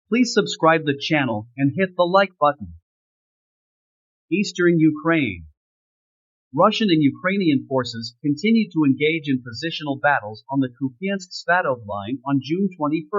Please subscribe the channel and hit the like button. Eastern Ukraine. Russian and Ukrainian forces continued to engage in positional battles on the Kupyansk-Svatov line on June 21.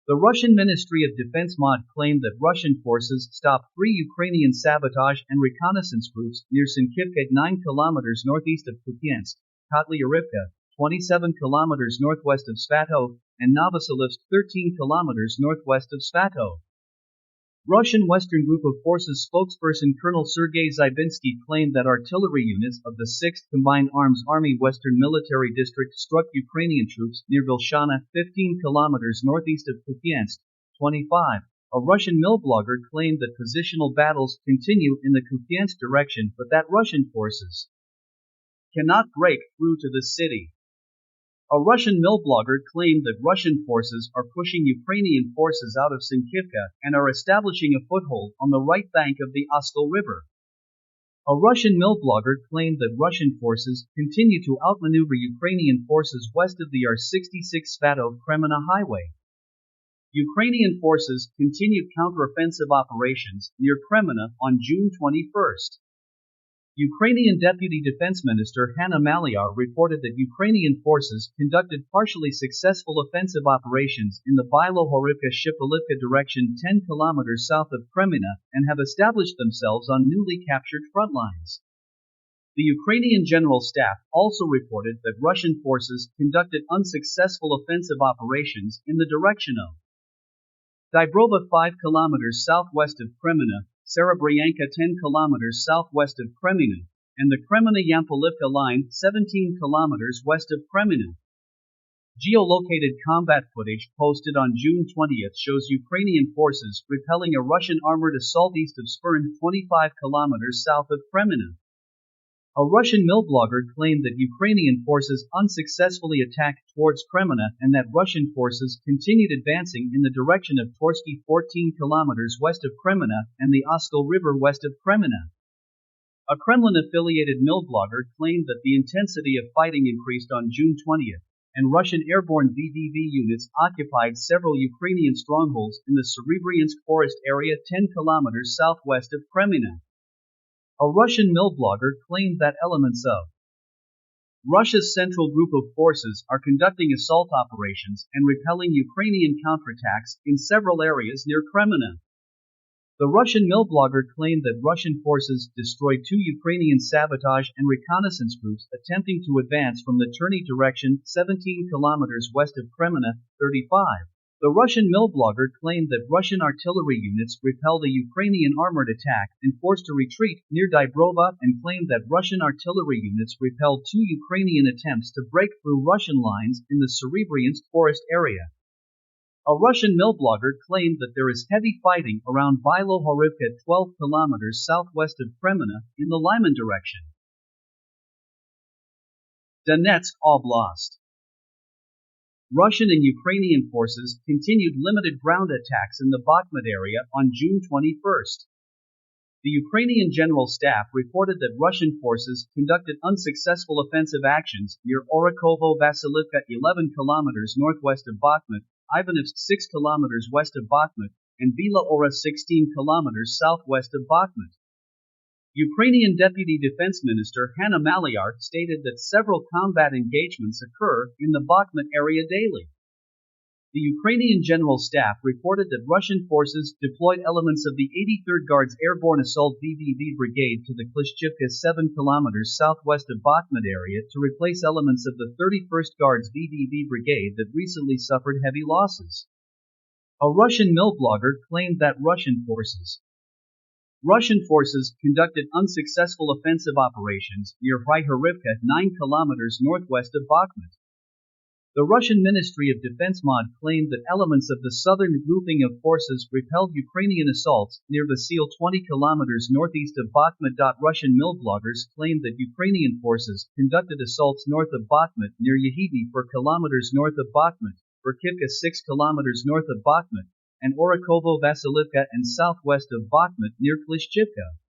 The Russian Ministry of Defense MOD claimed that Russian forces stopped 3 Ukrainian sabotage and reconnaissance groups near Sinkivka 9 kilometers northeast of Kupyansk, Avdiivka 27 kilometers northwest of Svatov, and Novoselivsk 13 kilometers northwest of Svatov. Russian Western Group of Forces spokesperson Colonel Sergei Zybinsky claimed that artillery units of the 6th Combined Arms Army Western Military District struck Ukrainian troops near Vilshana, 15 kilometers northeast of Kupyansk. 25. A Russian mill blogger claimed that positional battles continue in the Kupyansk direction but that Russian forces cannot break through to the city. A Russian mill blogger claimed that Russian forces are pushing Ukrainian forces out of Sinkivka and are establishing a foothold on the right bank of the Oskil River. A Russian mill blogger claimed that Russian forces continue to outmaneuver Ukrainian forces west of the R-66 Svatov-Kreminna highway. Ukrainian forces continued counteroffensive operations near Kreminna on June 21. Ukrainian Deputy Defense Minister Hanna Maliar reported that Ukrainian forces conducted partially successful offensive operations in the Bilohorivka-Shipalivka direction 10 kilometers south of Kreminna and have established themselves on newly captured front lines. The Ukrainian General Staff also reported that Russian forces conducted unsuccessful offensive operations in the direction of Dibrova 5 kilometers southwest of Kreminna, Zaporizhia 10 kilometers southwest of Kreminna, and the Kreminna-Yampolivka line 17 kilometers west of Kreminna. Geolocated combat footage posted on June 20 shows Ukrainian forces repelling a Russian armored assault east of Spurn 25 kilometers south of Kreminna. A Russian mill blogger claimed that Ukrainian forces unsuccessfully attacked towards Kreminna and that Russian forces continued advancing in the direction of Torsky 14 kilometers west of Kreminna and the Oskil River west of Kreminna. A Kremlin-affiliated mill blogger claimed that the intensity of fighting increased on June 20, and Russian airborne VDV units occupied several Ukrainian strongholds in the Zaporizhia forest area 10 kilometers southwest of Kreminna. A Russian mill blogger claimed that elements of Russia's Central Group of Forces are conducting assault operations and repelling Ukrainian counterattacks in several areas near Kreminna. The Russian mill blogger claimed that Russian forces destroyed 2 Ukrainian sabotage and reconnaissance groups attempting to advance from the Terny direction 17 kilometers west of Kreminna. 35. The Russian mill blogger claimed that Russian artillery units repelled a Ukrainian armored attack and forced a retreat near Dibrova and claimed that Russian artillery units repelled 2 Ukrainian attempts to break through Russian lines in the Zaporizhia forest area. A Russian mill blogger claimed that there is heavy fighting around Bilohorivka 12 kilometers southwest of Kreminna in the Lyman direction. Donetsk Oblast. Russian and Ukrainian forces continued limited ground attacks in the Bakhmut area on June 21. The Ukrainian General Staff reported that Russian forces conducted unsuccessful offensive actions near Orakovo-Vasilivka 11 kilometers northwest of Bakhmut, Ivanivsk 6 kilometers west of Bakhmut, and Bila Ora 16 kilometers southwest of Bakhmut. Ukrainian Deputy Defense Minister Hanna Maliar stated that several combat engagements occur in the Bakhmut area daily. The Ukrainian General Staff reported that Russian forces deployed elements of the 83rd Guards Airborne Assault VDV Brigade to the Klishchivka 7 kilometers southwest of Bakhmut area to replace elements of the 31st Guards VDV Brigade that recently suffered heavy losses. A Russian mill blogger claimed that Russian forces conducted unsuccessful offensive operations near Vyhorivka 9 kilometers northwest of Bakhmut. The Russian Ministry of Defense MOD claimed that elements of the southern grouping of forces repelled Ukrainian assaults near Vasil 20 kilometers northeast of Bakhmut. Russian mill bloggers claimed that Ukrainian forces conducted assaults north of Bakhmut near Yahivi 4 kilometers north of Bakhmut, Berkivka 6 kilometers north of Bakhmut, and Orakovo-Vasilivka and southwest of Bakhmut near Klishchivka.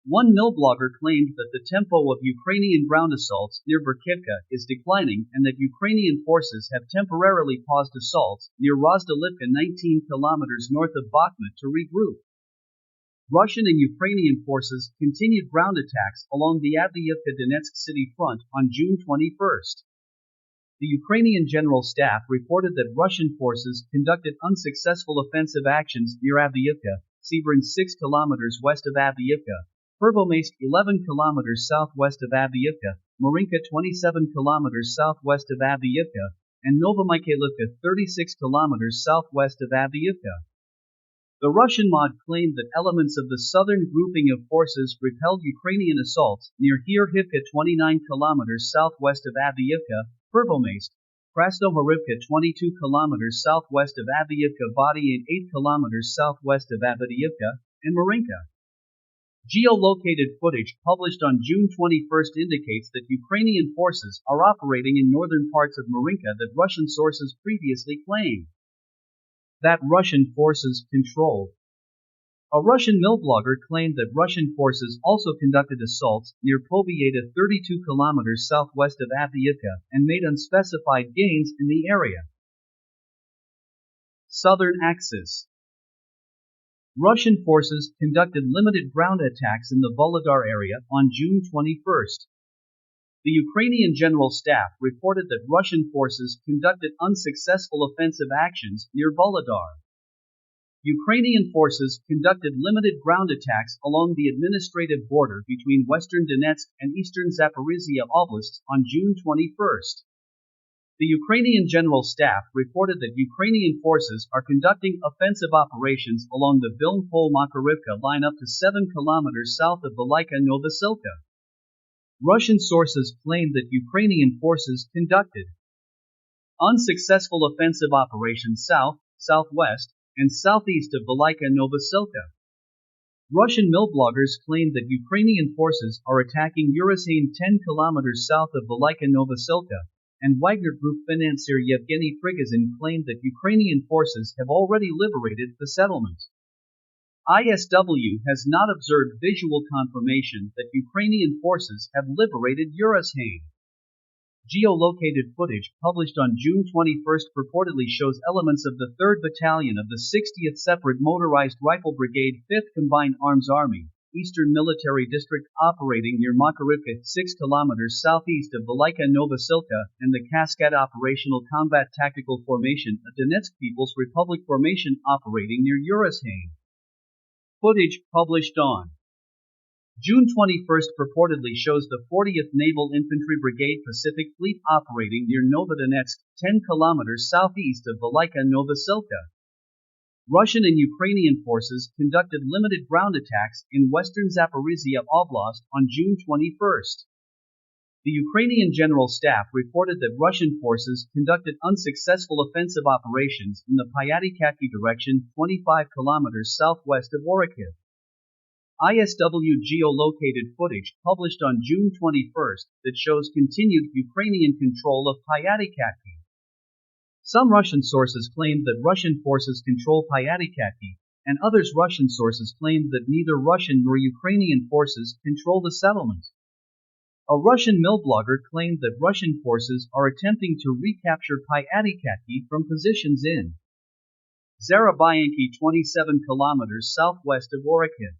One mill blogger claimed that the tempo of Ukrainian ground assaults near Berkivka is declining and that Ukrainian forces have temporarily paused assaults near Avdiivka 19 kilometers north of Bakhmut to regroup. Russian and Ukrainian forces continued ground attacks along the Avdiivka Donetsk city front on June 21. The Ukrainian General Staff reported that Russian forces conducted unsuccessful offensive actions near Avdiivka, Severin 6 kilometers west of Avdiivka, Pervomaysk 11 kilometers southwest of Avdiivka, Marinka 27 kilometers southwest of Avdiivka, and Novomykhailivka 36 kilometers southwest of Avdiivka. The Russian MOD claimed that elements of the southern grouping of forces repelled Ukrainian assaults near Hirhivka 29 kilometers southwest of Avdiivka, Pervomaysk, Krasnohorivka 22 kilometers southwest of Avdiivka Vody and 8 kilometers southwest of Avdiivka, and Marinka. Geolocated footage published on June 21 indicates that Ukrainian forces are operating in northern parts of Marinka that Russian sources previously claimed that Russian forces controlled. A Russian mill blogger claimed that Russian forces also conducted assaults near Povieta 32 kilometers southwest of Avdiivka and made unspecified gains in the area. Southern Axis. Russian forces conducted limited ground attacks in the Volodar area on June 21. The Ukrainian General Staff reported that Russian forces conducted unsuccessful offensive actions near Volodar. Ukrainian forces conducted limited ground attacks along the administrative border between western Donetsk and eastern Zaporizhia oblasts on June 21. The Ukrainian General Staff reported that Ukrainian forces are conducting offensive operations along the Vilna-Pol-Makarivka line up to 7 kilometers south of Velika Novosilka. Russian sources claimed that Ukrainian forces conducted unsuccessful offensive operations south, southwest, and southeast of Velika Novosilka. Russian mill bloggers claimed that Ukrainian forces are attacking Uruzhain 10 kilometers south of Velika Novosilka, and Wagner Group financier Yevgeny Prigozhin claimed that Ukrainian forces have already liberated the settlement. ISW has not observed visual confirmation that Ukrainian forces have liberated Uruzhain. Geolocated footage published on June 21 purportedly shows elements of the 3rd Battalion of the 60th Separate Motorized Rifle Brigade 5th Combined Arms Army, Eastern Military District, operating near Makarivka 6 kilometers southeast of Velika Novosilka, and the Cascade Operational Combat Tactical Formation, a Donetsk People's Republic formation operating near Uruzhain. Footage published on June 21 purportedly shows the 40th Naval Infantry Brigade Pacific Fleet operating near Novodonetsk, 10 kilometers southeast of Velika Novosilka. Russian and Ukrainian forces conducted limited ground attacks in western Zaporizhia Oblast on June 21. The Ukrainian General Staff reported that Russian forces conducted unsuccessful offensive operations in the Pyatikaki direction, 25 kilometers southwest of Orikhiv. ISW geolocated footage published on June 21 that shows continued Ukrainian control of Pyatikaki. Some Russian sources claimed that Russian forces control Pyatikaki, and others Russian sources claimed that neither Russian nor Ukrainian forces control the settlement. A Russian mill blogger claimed that Russian forces are attempting to recapture Pyatikaki from positions in Zaporizhia 27 kilometers southwest of Orikhiv.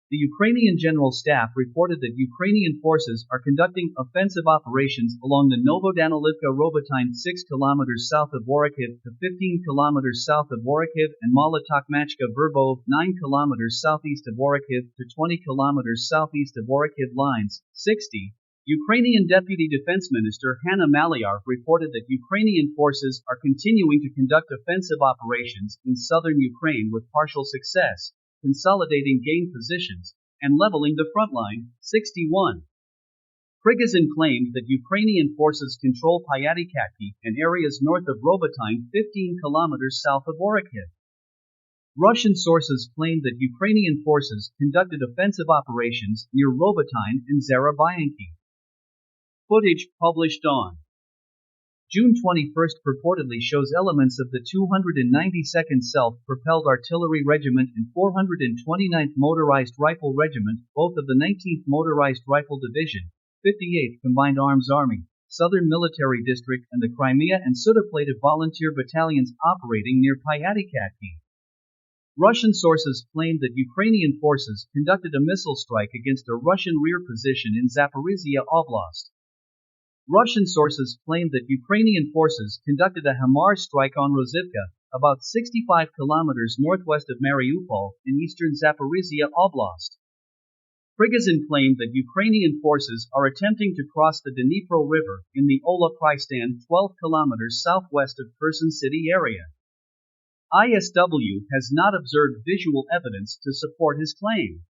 The Ukrainian General Staff reported that Ukrainian forces are conducting offensive operations along the Novodanilivka-Robotyne 6 kilometers south of Orikhiv to 15 kilometers south of Orikhiv and Molotokmachka-Verbov 9 kilometers southeast of Orikhiv to 20 kilometers southeast of Orikhiv lines, 60. Ukrainian Deputy Defense Minister Hanna Maliar reported that Ukrainian forces are continuing to conduct offensive operations in southern Ukraine with partial success, consolidating gained positions, and leveling the front line, 61. Prigozhin claimed that Ukrainian forces control Pyatikaki and areas north of Robotyne 15 kilometers south of Orikhiv. Russian sources claimed that Ukrainian forces conducted offensive operations near Robotyne and Zaporizhia. Footage published on June 21 purportedly shows elements of the 292nd Self-Propelled Artillery Regiment and 429th Motorized Rifle Regiment, both of the 19th Motorized Rifle Division, 58th Combined Arms Army, Southern Military District and the Crimea and Sudaplata volunteer battalions operating near Pyatikatki. Russian sources claimed that Ukrainian forces conducted a missile strike against a Russian rear position in Zaporizhia Oblast. Russian sources claimed that Ukrainian forces conducted a HIMARS strike on Avdiivka, about 65 kilometers northwest of Mariupol, in eastern Zaporizhia Oblast. Prigozhin claimed that Ukrainian forces are attempting to cross the Dnipro River in the Ola Pristan, 12 kilometers southwest of Kherson city area. ISW has not observed visual evidence to support his claim.